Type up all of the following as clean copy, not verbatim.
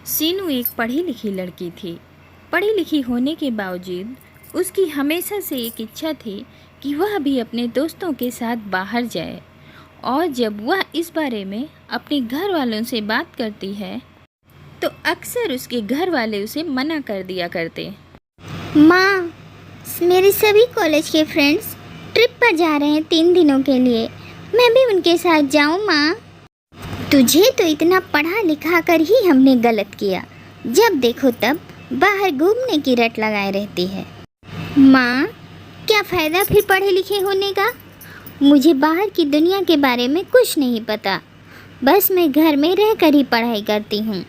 सीनू एक पढ़ी लिखी लड़की थी। पढ़ी लिखी होने के बावजूद उसकी हमेशा से एक इच्छा थी कि वह भी अपने दोस्तों के साथ बाहर जाए। और जब वह इस बारे में अपने घर वालों से बात करती है तो अक्सर उसके घर वाले उसे मना कर दिया करते। माँ, मेरे सभी कॉलेज के फ्रेंड्स ट्रिप पर जा रहे हैं 3 दिनों के लिए। मैं भी उनके साथ जाऊँ माँ? तुझे तो इतना पढ़ा लिखा कर ही हमने गलत किया। जब देखो तब बाहर घूमने की रट लगाए रहती है। माँ, क्या फ़ायदा फिर पढ़े लिखे होने का? मुझे बाहर की दुनिया के बारे में कुछ नहीं पता। बस मैं घर में रहकर ही पढ़ाई करती हूँ।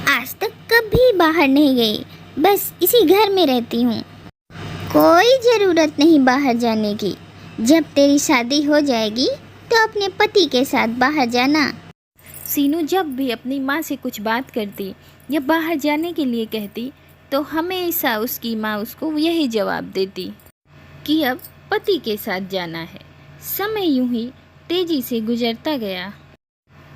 आज तक कभी बाहर नहीं गई, बस इसी घर में रहती हूँ। कोई ज़रूरत नहीं बाहर जाने की। जब तेरी शादी हो जाएगी तो अपने पति के साथ बाहर जाना। सीनू जब भी अपनी माँ से कुछ बात करती या बाहर जाने के लिए कहती तो हमेशा उसकी माँ उसको यही जवाब देती कि अब पति के साथ जाना है। समय यूं ही तेजी से गुजरता गया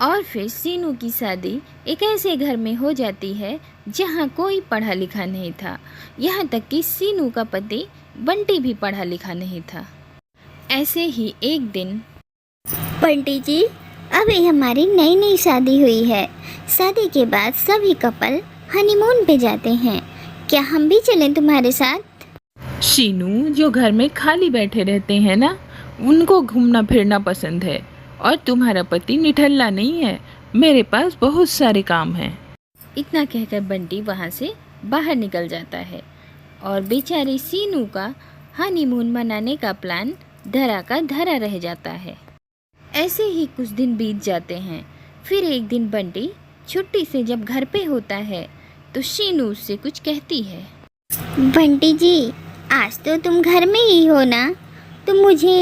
और फिर सीनू की शादी एक ऐसे घर में हो जाती है जहाँ कोई पढ़ा लिखा नहीं था। यहाँ तक कि सीनू का पति बंटी भी पढ़ा लिखा नहीं था। ऐसे ही एक दिन, बंटी जी, अभी हमारी नई नई शादी हुई है। शादी के बाद सभी कपल हनीमून पे जाते हैं। क्या हम भी चलें तुम्हारे साथ? शीनू जो घर में खाली बैठे रहते हैं ना, उनको घूमना फिरना पसंद है। और तुम्हारा पति निठल्ला नहीं है। मेरे पास बहुत सारे काम हैं। इतना कहकर बंटी वहाँ से बाहर निकल जाता है और बेचारी सीनू का हनीमून मनाने का प्लान धरा का धरा रह जाता है। ऐसे ही कुछ दिन बीत जाते हैं। फिर एक दिन बंटी छुट्टी से जब घर पे होता है तो शीनू उससे कुछ कहती है। बंटी जी, आज तो तुम घर में ही हो ना? तुम मुझे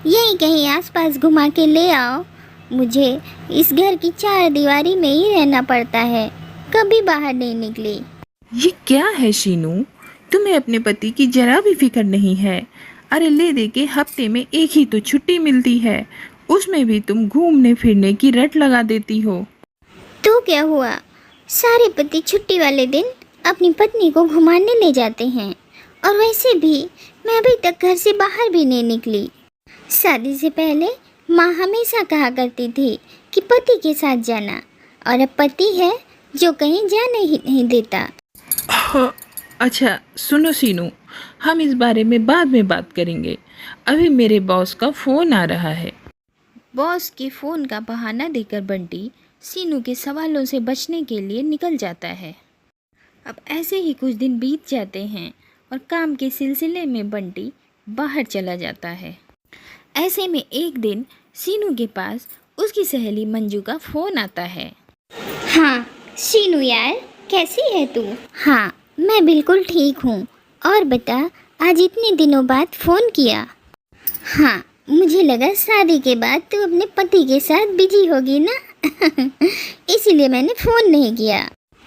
यहीं कहीं आसपास घुमा के ले आओ। मुझे इस घर की 4 दीवारी में ही रहना पड़ता है, कभी बाहर नहीं निकली। ये क्या है शीनू, तुम्हें अपने पति की जरा भी फिक्र नहीं है। अरे ले दे के हफ्ते में एक ही तो छुट्टी मिलती है, उसमें भी तुम घूमने फिरने की रट लगा देती हो। तो क्या हुआ? सारे पति छुट्टी वाले दिन अपनी पत्नी को घुमाने ले जाते हैं। और वैसे भी मैं अभी तक घर से बाहर भी नहीं निकली। शादी से पहले माँ हमेशा कहा करती थी कि पति के साथ जाना, और अब पति है जो कहीं जाने ही नहीं देता। अच्छा सुनो शीनू, हम इस बारे में बाद में बात करेंगे। अभी मेरे बॉस का फ़ोन आ रहा है। बॉस के फ़ोन का बहाना देकर बंटी सीनू के सवालों से बचने के लिए निकल जाता है। अब ऐसे ही कुछ दिन बीत जाते हैं और काम के सिलसिले में बंटी बाहर चला जाता है। ऐसे में एक दिन सीनू के पास उसकी सहेली मंजू का फ़ोन आता है। हाँ शीनू यार, कैसी है तू? हाँ, मैं बिल्कुल ठीक हूँ। और बता, आज इतने दिनों बाद फ़ोन किया? हाँ, मुझे लगा शादी के बाद तू अपने पति के साथ बिजी होगी ना इसीलिए मैंने फ़ोन नहीं किया,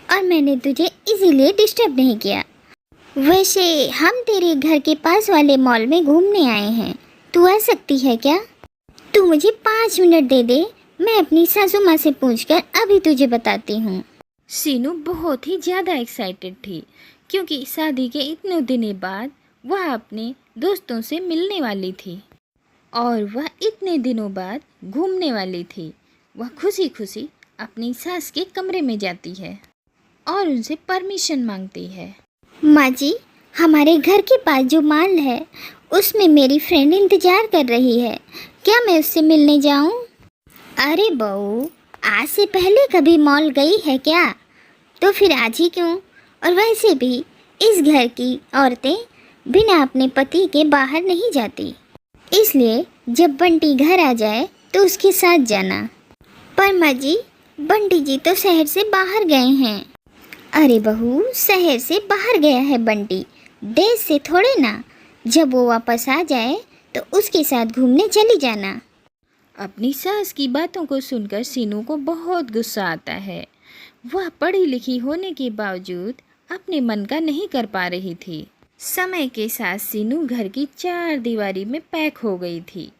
और मैंने तुझे इसीलिए डिस्टर्ब नहीं किया। वैसे हम तेरे घर के पास वाले मॉल में घूमने आए हैं, तू आ सकती है क्या? तू मुझे 5 मिनट दे दे, मैं अपनी सासू माँ से पूछकर अभी तुझे बताती हूँ। सीनू बहुत ही ज़्यादा एक्साइटेड थी क्योंकि शादी के इतने दिनों बाद वह अपने दोस्तों से मिलने वाली थी और वह इतने दिनों बाद घूमने वाली थी। वह खुशी खुशी अपनी सास के कमरे में जाती है और उनसे परमिशन मांगती है। माँ जी, हमारे घर के पास जो मॉल है उसमें मेरी फ्रेंड इंतज़ार कर रही है, क्या मैं उससे मिलने जाऊँ? अरे बहू, आज से पहले कभी मॉल गई है क्या? तो फिर आज ही क्यों? और वैसे भी इस घर की औरतें बिना अपने पति के बाहर नहीं जाती, इसलिए जब बंटी घर आ जाए तो उसके साथ जाना। पर माँ जी, बंटी जी तो शहर से बाहर गए हैं। अरे बहू, शहर से बाहर गया है बंटी, देश से थोड़े ना। जब वो वापस आ जाए तो उसके साथ घूमने चली जाना। अपनी सास की बातों को सुनकर सीनू को बहुत गुस्सा आता है। वह पढ़ी लिखी होने के बावजूद अपने मन का नहीं कर पा रही थी। समय के साथ सीनू घर की 4 दीवारी में पैक हो गई थी।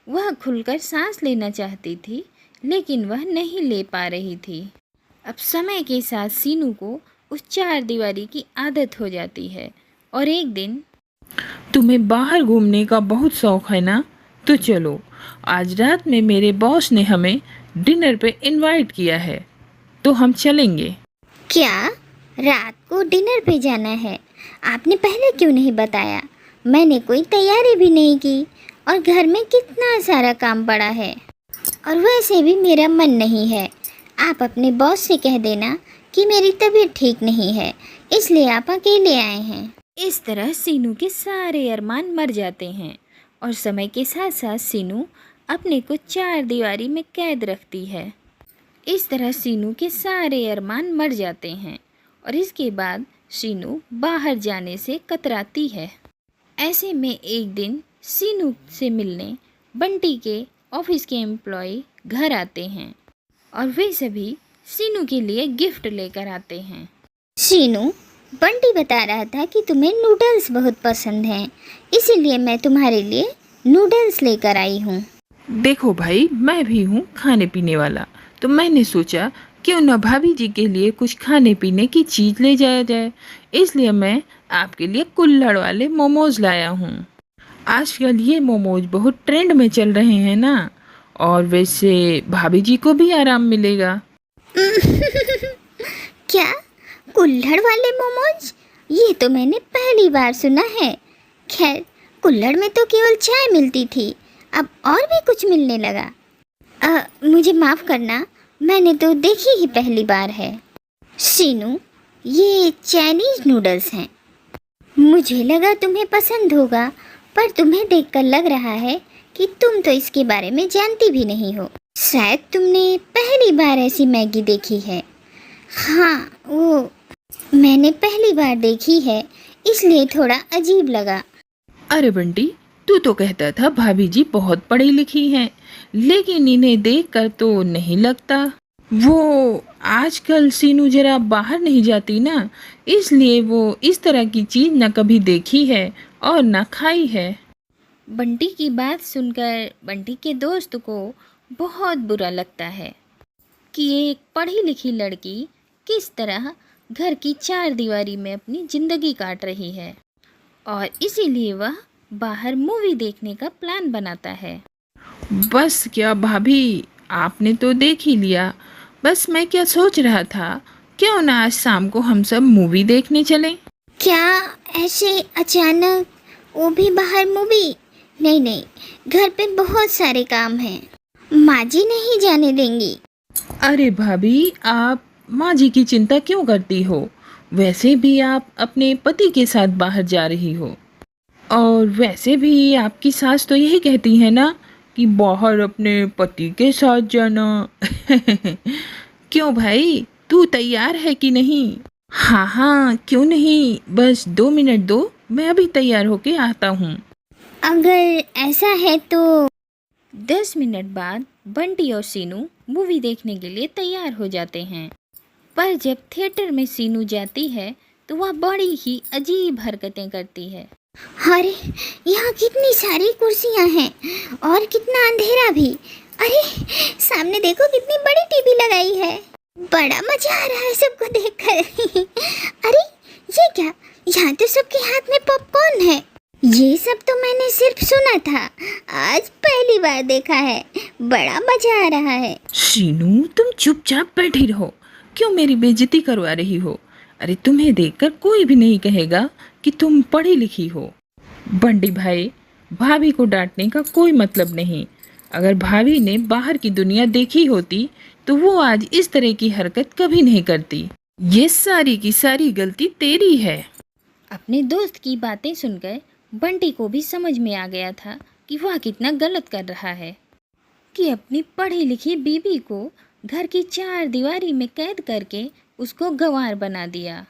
वह खुलकर सांस लेना चाहती थी लेकिन वह नहीं ले पा रही थी। अब समय के साथ सीनू को उस चार दीवारी की आदत हो जाती है और एक दिन तुम्हें बाहर घूमने का बहुत शौक है ना? तो चलो, आज रात में मेरे बॉस ने हमें डिनर पे इनवाइट किया है, तो हम चलेंगे। क्या रात को डिनर पे जाना है? आपने पहले क्यों नहीं बताया? मैंने कोई तैयारी भी नहीं की और घर में कितना सारा काम पड़ा है और वैसे भी मेरा मन नहीं है। आप अपने बॉस से कह देना कि मेरी तबीयत ठीक नहीं है, इसलिए आप अकेले आए हैं। इस तरह सीनू के सारे अरमान मर जाते हैं और समय के साथ साथ सीनू अपने को चार दीवारी में कैद रखती है। इस तरह सीनू के सारे अरमान मर जाते हैं और इसके बाद सीनू बाहर जाने से कतराती है। ऐसे में एक दिन सीनू से मिलने बंटी के ऑफिस के एम्प्लॉय घर आते हैं और वे सभी सीनू के लिए गिफ्ट लेकर आते हैं। शीनू, बंटी बता रहा था कि तुम्हें नूडल्स बहुत पसंद हैं, इसीलिए मैं तुम्हारे लिए नूडल्स लेकर आई हूँ। देखो भाई, मैं भी हूँ खाने पीने वाला, तो मैंने सोचा क्यों न भाभी जी के लिए कुछ खाने पीने की चीज़ ले जाया जाए, इसलिए मैं आपके लिए कुल्हड़ वाले मोमोज लाया हूँ। आजकल ये मोमोज बहुत ट्रेंड में चल रहे हैं ना, और वैसे भाभी जी को भी आराम मिलेगा। क्या? कुल्हड़ वाले मोमोज? ये तो मैंने पहली बार सुना है। खैर, कुल्हड़ में तो केवल चाय मिलती थी, अब और भी कुछ मिलने लगा। मुझे माफ़ करना, मैंने तो देखी ही पहली बार है। शीनू, ये चाइनीज़ नूडल्स हैं। मुझे लगा तुम्हें पसंद होगा, पर तुम्हें देखकर लग रहा है कि तुम तो इसके बारे में जानती भी नहीं हो। शायद तुमने पहली बार ऐसी मैगी देखी है। हाँ, वो मैंने पहली बार देखी है, इसलिए थोड़ा अजीब लगा। अरे बंटी, तू तो कहता था भाभी जी बहुत पढ़ी लिखी हैं, लेकिन इन्हें देखकर तो नहीं लगता। वो आजकल सीनू जरा बाहर नहीं जाती ना, इसलिए वो इस तरह की चीज़ न कभी देखी है और न खाई है। बंटी की बात सुनकर बंटी के दोस्त को बहुत बुरा लगता है कि एक पढ़ी लिखी लड़की किस तरह घर की चार दीवारी में अपनी ज़िंदगी काट रही है और इसीलिए वह बाहर मूवी देखने का प्लान बनाता है। बस क्या भाभी, आपने तो देख ही लिया। बस मैं क्या सोच रहा था, क्यों ना आज शाम को हम सब मूवी देखने चलें? क्या ऐसे अचानक, वो भी बाहर मूवी? नहीं नहीं, घर पे बहुत सारे काम हैं, माँ जी नहीं जाने देंगी। अरे भाभी, आप माँ जी की चिंता क्यों करती हो? वैसे भी आप अपने पति के साथ बाहर जा रही हो, और वैसे भी आपकी सास तो यही कहती है ना कि बाहर अपने पति के साथ जाना। क्यों भाई, तू तैयार है कि नहीं? हाँ हाँ, क्यों नहीं, बस 2 मिनट दो, मैं अभी तैयार होके आता हूँ। अगर ऐसा है तो 10 मिनट बाद बंटी और सीनू मूवी देखने के लिए तैयार हो जाते हैं, पर जब थिएटर में सीनू जाती है तो वह बड़ी ही अजीब हरकतें करती है। अरे, यहाँ कितनी सारी कुर्सियाँ हैं और कितना अंधेरा भी। अरे, सामने देखो कितनी बड़ी टीवी लगाई है। बड़ा मजा आ रहा है सबको देखकर। अरे, ये क्या? यहाँ तो सबके हाथ में पॉपकॉर्न है। ये सब तो मैंने सिर्फ सुना था, आज पहली बार देखा है। बड़ा मजा आ रहा है। शीनू, तुम चुपचाप बैठी रहो, क्यों मेरी बेइज्जती करवा रही हो? अरे तुम्हें देखकर कोई भी नहीं कहेगा कि तुम पढ़ी लिखी हो। बंटी भाई, भाभी को डांटने का कोई मतलब नहीं। अगर भाभी ने बाहर की दुनिया देखी होती तो वो आज इस तरह की हरकत कभी नहीं करती। ये सारी की सारी गलती तेरी है। अपने दोस्त की बातें सुनकर बंटी को भी समझ में आ गया था कि वह कितना गलत कर रहा है कि अपनी पढ़ी लिखी बीबी को घर की चार दीवारी में कैद करके उसको गंवार बना दिया।